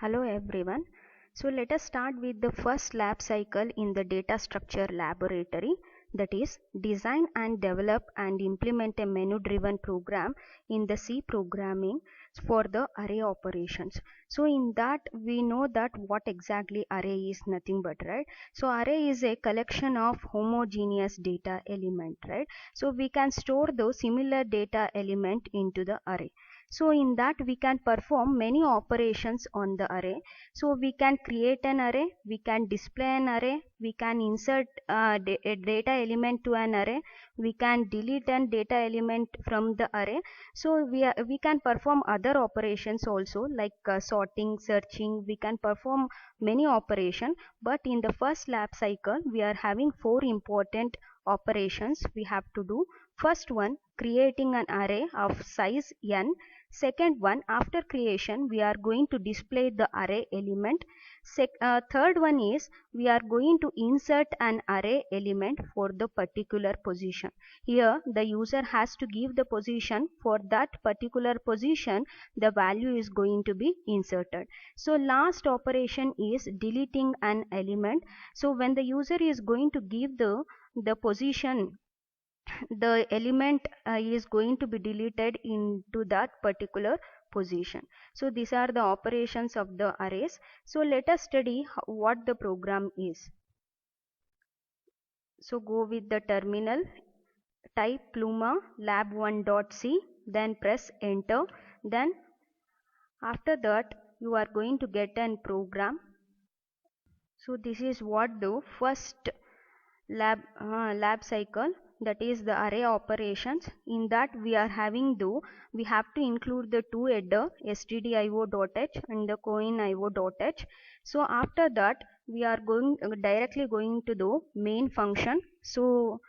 Hello everyone. So let us start with the first lab cycle in the data structure laboratory, that is design and develop and implement a menu driven program in the C programming for the array operations. So in that we know that what exactly array is nothing but, right? So array is a collection of homogeneous data element, right? So we can store those similar data element into the array. So in that we can perform many operations on the array. So we can create an array, we can display an array, we can insert a data element to an array, we can delete an data element from the array. So we can perform other operations also, like sorting, searching. We can perform many operations, but in the first lab cycle we are having four important operations we have to do. First one, creating an array of size n. Second one, after creation we are going to display the array element. Third one is we are going to insert an array element for the particular position. Here the user has to give the position. For that particular position the value is going to be inserted. So last operation is deleting an element. So when the user is going to give the position, the element is going to be deleted into that particular position. So these are the operations of the arrays. So let us study what the program is. So go with the terminal, type pluma lab1.c, then press enter. Then after that you are going to get an program. So this is what the first lab cycle, that is the array operations. In that we are having we have to include the two header, stdio.h and the coinio.h. So after that we are directly going to the main function. So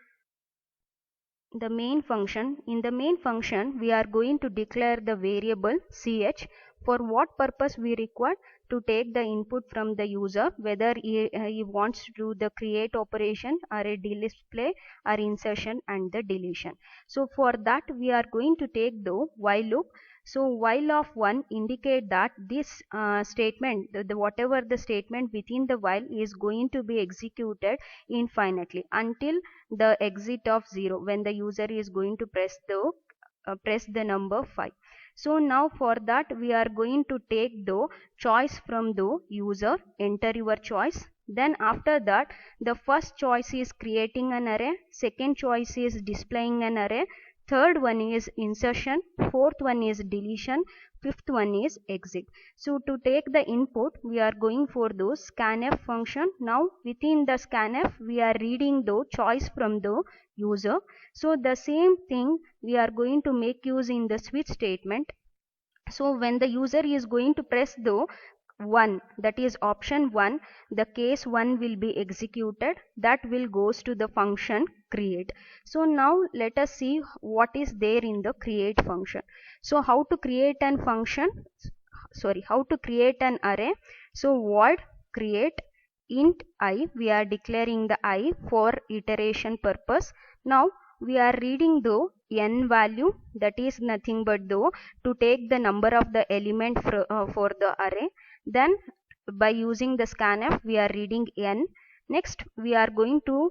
the main function, in the main function we are going to declare the variable ch. For what purpose we require? To take the input from the user, whether he wants to do the create operation or a display or insertion and the deletion. So for that we are going to take the while loop. So while of 1 indicate that this statement, whatever the statement within the while is going to be executed infinitely until the exit of 0, when the user is going to press the number 5. So now for that we are going to take the choice from the user, enter your choice. Then after that the first choice is creating an array, second choice is displaying an array, third one is insertion, fourth one is deletion, fifth one is exit. So to take the input we are going for the scanf function. Now within the scanf we are reading the choice from the user. So the same thing we are going to make use in the switch statement. So when the user is going to press the 1, that is option 1, the case 1 will be executed, that will goes to the function create. So now let us see what is there in the create function. So how to create an array? So void create int I, we are declaring the I for iteration purpose. Now we are reading the n value, that is nothing but to take the number of the element for the array. Then by using the scanf we are reading n. Next we are going to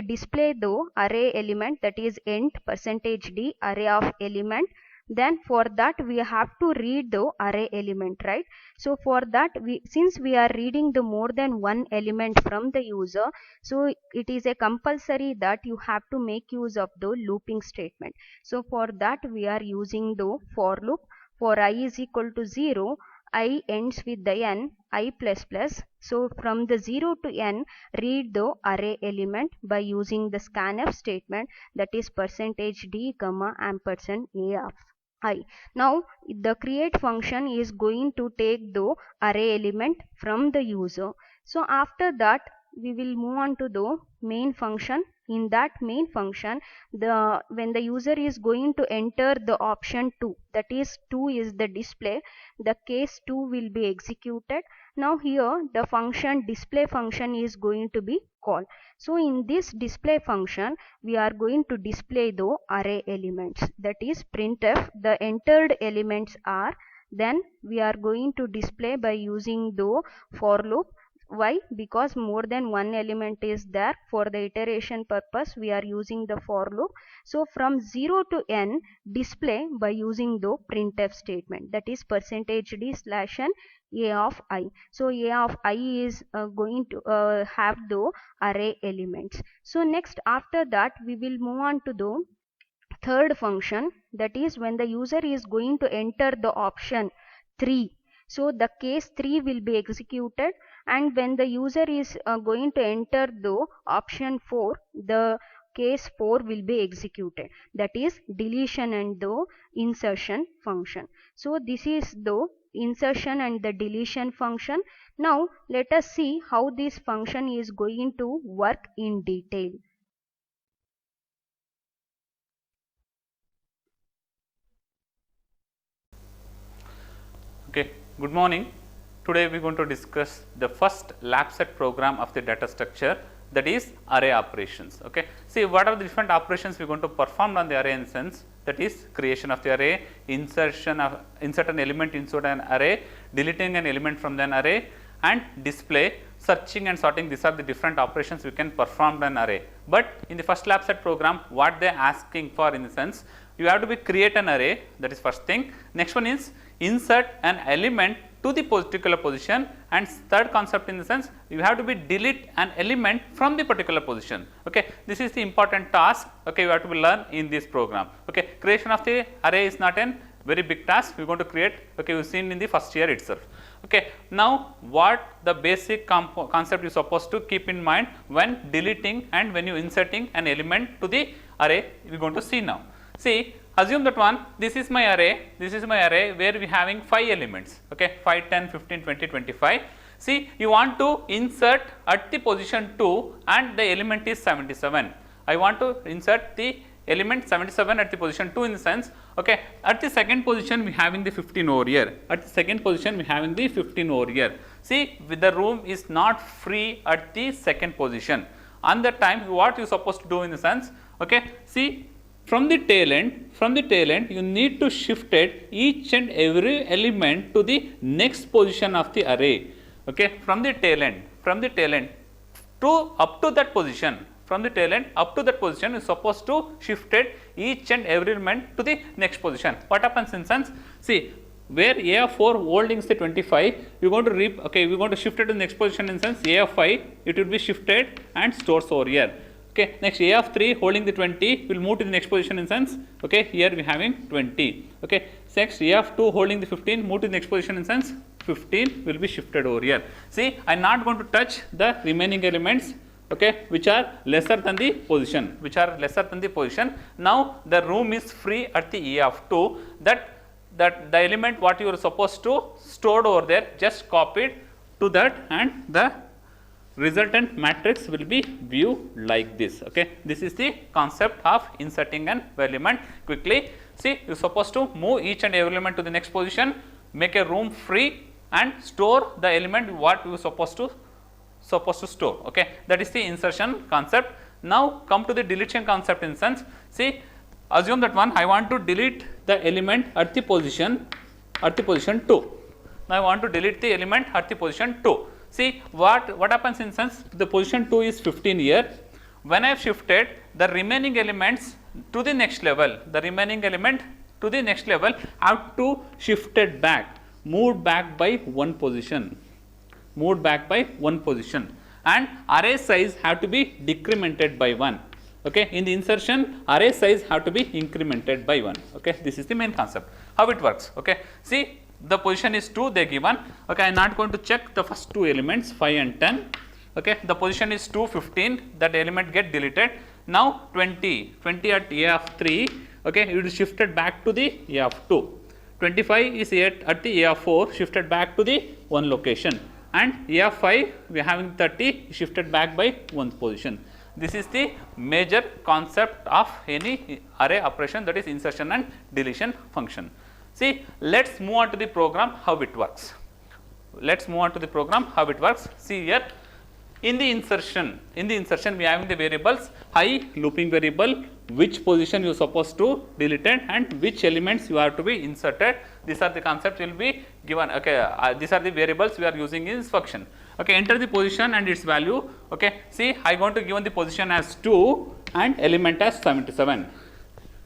display the array element, that is int %d array of element. Then for that we have to read the array element, right? So for that since we are reading the more than one element from the user, so it is a compulsory that you have to make use of the looping statement. So for that we are using the for loop. For I is equal to 0, I ends with the n, I plus plus. So from the 0 to n read the array element by using the scanf statement, that is %d comma ampersand a of I. Now the create function is going to take the array element from the user. So after that we will move on to the main function. In that main function, when the user is going to enter the option 2, that is 2 is the display, the case 2 will be executed. Now here the function display function is going to be called. So in this display function we are going to display the array elements, that is printf. The entered elements are then we are going to display by using the for loop. Why? Because more than one element is there. For the iteration purpose we are using the for loop. So from 0 to n display by using the printf statement, that is %d/n a of I. So a of I is going to have the array elements. So next, after that we will move on to the third function, that is when the user is going to enter the option 3. So the case 3 will be executed, and when the user is going to enter the option 4, the case 4 will be executed, that is deletion and the insertion function. So this is the insertion and the deletion function. Now let us see how this function is going to work in detail. Okay, good morning. Today we are going to discuss the first lab set program of the data structure, that is array operations. Okay, see what are the different operations we are going to perform on the array in sense, that is creation of the array, insert an element inside an array, deleting an element from an array, and display, searching and sorting. These are the different operations we can perform on an array. But in the first lab set program, what they are asking for in the sense, you have to create an array, that is first thing. Next one is insert an element to the particular position, and third concept in the sense, you have to delete an element from the particular position. Okay, this is the important task. Okay, you have to learn in this program. Okay, creation of the array is not a very big task. We are going to create. Okay, we've seen in the first year itself. Okay, now what the basic concept you supposed to keep in mind when deleting and when you inserting an element to the array, we are going to see now. See, assume that this is my array where we having 5 elements, okay, 5, 10, 15, 20, 25. See, you want to insert at the position 2 and the element is 77. I want to insert the element 77 at the position 2 in the sense, okay, at the second position we having the 15 over here, at the second position we having the 15 over here. See, with the room is not free at the second position. On that time, what you supposed to do in the sense, okay, see, from the tail end you need to shift it each and every element to the next position of the array. Okay, from the tail end to up to that position, from the tail end up to that position, you are supposed to shift it each and every element to the next position. What happens in sense, see, where a of 4 holding say 25, we are going to we are going to shift it to the next position in sense a of 5, it will be shifted and stores over here. Okay, next a of 3 holding the 20 will move to the next position in sense, okay, here we having 20. Okay, next a of 2 holding the 15 move to the next position in sense 15 will be shifted over here. See, I am not going to touch the remaining elements, okay, which are lesser than the position, Now the room is free at the a of 2, that the element what you are supposed to store over there, just copy it to that, and the resultant matrix will be viewed like this. Okay, this is the concept of inserting an element quickly. See, you are supposed to move each and every element to the next position, make a room free and store the element what you are supposed to store. Okay, that is the insertion concept. Now come to the deletion concept in sense. See, assume that I want to delete the element at the position 2. Now I want to delete the element at the position 2. See, what happens in sense, the position 2 is 15 here. When I have shifted the remaining elements to the next level, I have to shift it back, moved back by one position, and array size have to be decremented by 1. Okay, in the insertion, array size have to be incremented by 1. Okay, this is the main concept, how it works. Okay, see, the position is 2 they given. Okay, I am not going to check the first 2 elements 5 and 10. Okay, the position is 2, 15, that element get deleted. Now 20 at a of 3, okay, it is shifted back to the a of 2. 25 is at the a of 4, shifted back to the one location, and a of 5 we are having 30, shifted back by one position. This is the major concept of any array operation, that is insertion and deletion function. See, let us move on to the program how it works. See here, in the insertion we are having the variables I looping variable, which position you are supposed to delete and which elements you have to be inserted. These are the concepts will be given. Okay, these are the variables we are using in this function. Okay, enter the position and its value. Okay, see, I going to given the position as 2 and element as 77,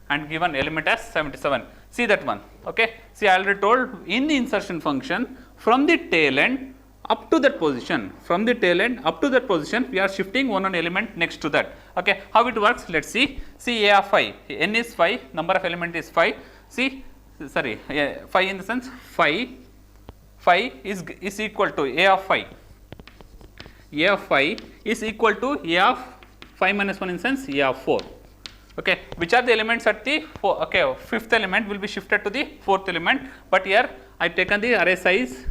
and given element as 77. See that one. Okay, see, I already told in the insertion function, from the tail end up to that position, from the tail end up to that position, we are shifting one element next to that. Okay, how it works? Let's see. See, a of 5, n is 5, number of element is 5. See, sorry, 5 in the sense 5 is equal to a of 5. A of 5 is equal to a of 5 minus 1 in the sense a of 4. Okay, which are the elements at the fifth element will be shifted to the fourth element, but here I taken the array size.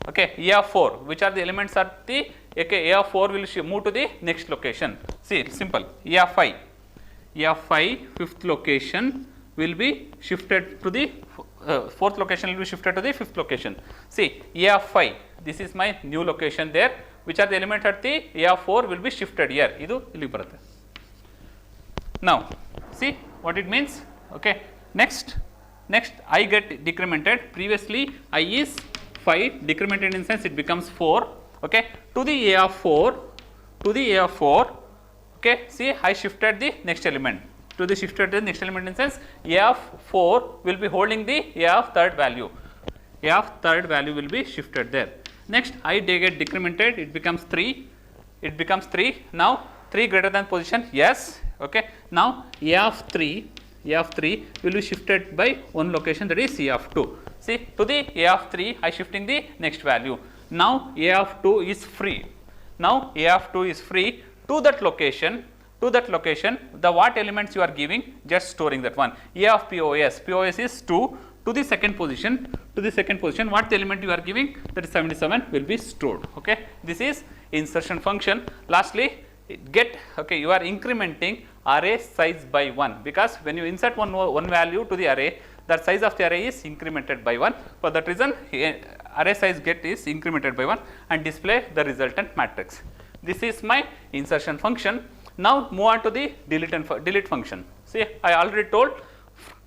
Okay, a of 4, which are the elements at the a of 4 will move to the next location. See, simple. A of 5 fifth location will be shifted to the fourth location will be shifted to the fifth location. See, a of 5, this is my new location there, which are the elements at the a of 4 will be shifted here. Idu illi barutte. Now, see what it means. Okay, next I get decremented. Previously I is 5, decremented in sense it becomes 4. Okay, to the a of 4, okay, see, I shifted the next element to the shifted the next element in sense a of 4 will be holding the a of third value. A of third value will be shifted there. Next I get decremented, it becomes 3. Now 3 greater than position, yes. Okay, now a of 3 will be shifted by one location, that is a of 2. See, to the a of 3 I shifting the next value. Now a of 2 is free. To that location, the what elements you are giving, just storing that one. A of POS is 2. To the second position, what the element you are giving, that is 77 will be stored. Okay, this is insertion function. Lastly, get, okay, you are incrementing array size by 1, because when you insert one value to the array, the size of the array is incremented by 1. For that reason, array size get is incremented by 1 and display the resultant matrix. This is my insertion function. Now move on to the delete function. See, I already told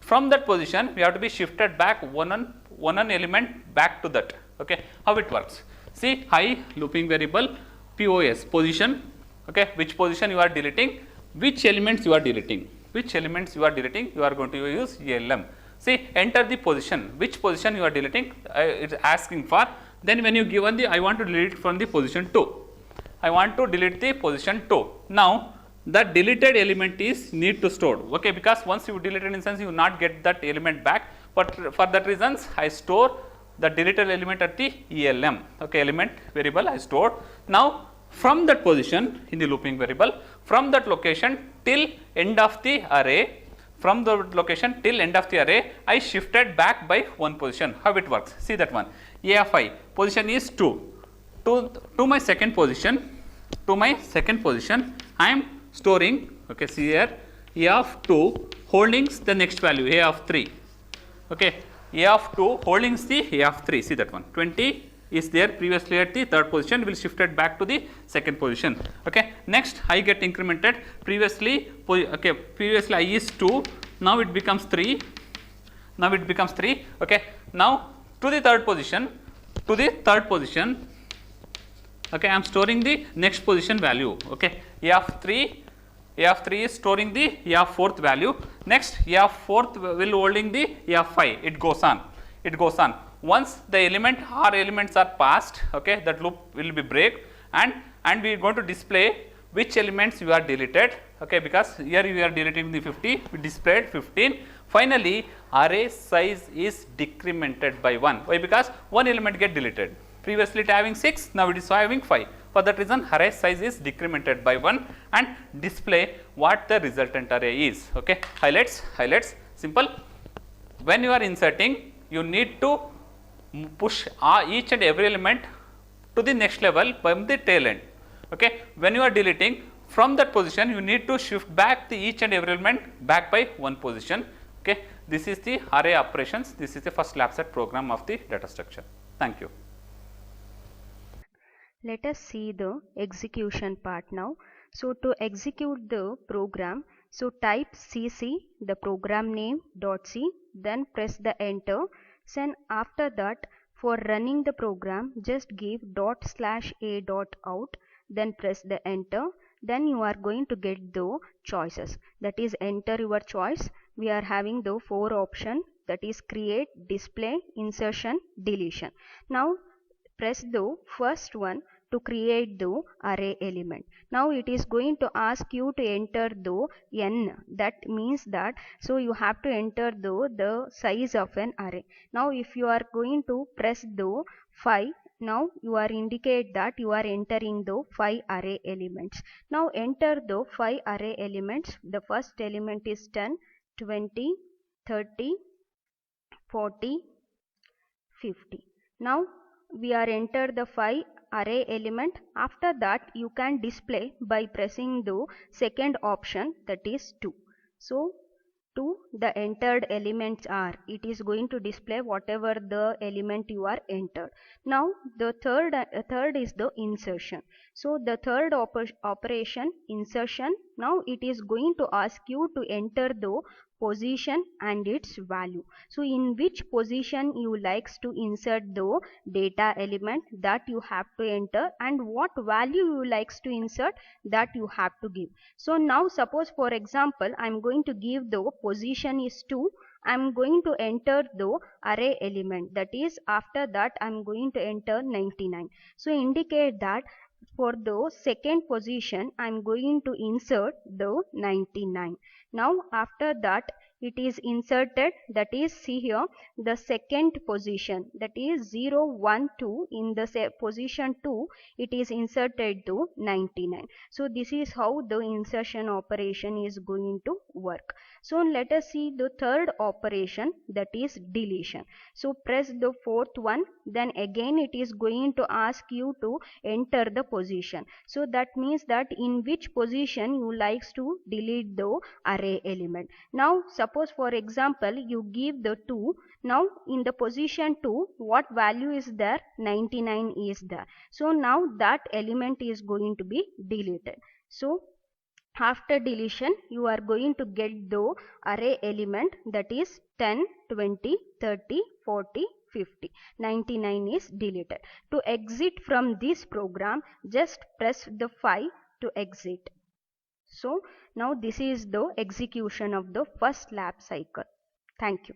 from that position we have to be shifted back one element back to that. Okay, how it works? See, I looping variable POS position. Okay, which position you are deleting, which elements you are deleting, you are going to use ELM. See, enter the position, which position you are deleting, it is asking for. Then when you given the, I want to delete from the position 2, Now the deleted element is need to store. Okay, because once you deleted instance you will not get that element back, but for that reasons I store the deleted element at the ELM. Okay, element variable I stored. Now from that position in the looping variable, from that location till end of the array, I shifted back by one position. How it works? See that one. A of I position is 2. To my second position, I am storing. Okay, see here, A of 2 holdings the next value A of 3. Okay, A of 2 holdings the A of 3. See that one. 20 is there previously at the third position, will shifted back to the second position. Okay, next I get incremented. Previously I is 2, now it becomes 3. Okay, now to the third position, okay, I am storing the next position value. Okay, A of 3 is storing the A of fourth value. Next A of fourth will holding the A of 5. It goes on. Once the elements are passed, okay, that loop will be break, and we are going to display which elements you are deleted. Okay, because here you are deleting the 50, we displayed 15. Finally, array size is decremented by 1. Why? Because one element get deleted. Previously it having 6, now it is having 5. For that reason, array size is decremented by 1 and display what the resultant array is. Okay, highlights, simple. When you are inserting, you need to push each and every element to the next level from the tail end. Okay, when you are deleting from that position, you need to shift back the each and every element back by one position. Okay, this is the array operations. This is the first lab set program of the data structure. Thank you. Let us see the execution part now. So to execute the program, So type cc the program name .c, then press the enter. Then after that, for running the program, just give ./a.out, then press the enter. Then you are going to get the choices, that is enter your choice. We are having the 4 option, that is create, display, insertion, deletion. Now press the first one to create the array element. Now it is going to ask you to enter the n, that means that, so you have to enter the size of an array. Now if you are going to press the 5, now you are indicate that you are entering the 5 array elements. Now enter the 5 array elements. The first element is 10, 20, 30, 40, 50. Now we are enter the 5 array element. After that, you can display by pressing the second option, that is 2. So 2, the entered elements are, it is going to display whatever the element you are entered. Now the third is the insertion. So the third operation, insertion, now it is going to ask you to enter the position and its value. So in which position you likes to insert the data element, that you have to enter, and what value you likes to insert, that you have to give. So now suppose for example I am going to give the position is 2. I am going to enter the array element, that is after that I am going to enter 99. So indicate that for the second position I am going to insert the 99. Now after that it is inserted, that is see here the second position, that is 0, 1, 2, in the position 2 it is inserted to 99. So this is how the insertion operation is going to work. So let us see the third operation, that is deletion. So press the fourth one, then again it is going to ask you to enter the position. So that means that in which position you likes to delete the array element. Now suppose for example you give the 2. Now in the position 2 what value is there? 99 is there. So now that element is going to be deleted. So after deletion you are going to get the array element, that is 10, 20, 30, 40, 50. 99 is deleted. To exit from this program, just press the 5 to exit. So now this is the execution of the first lab cycle. Thank you.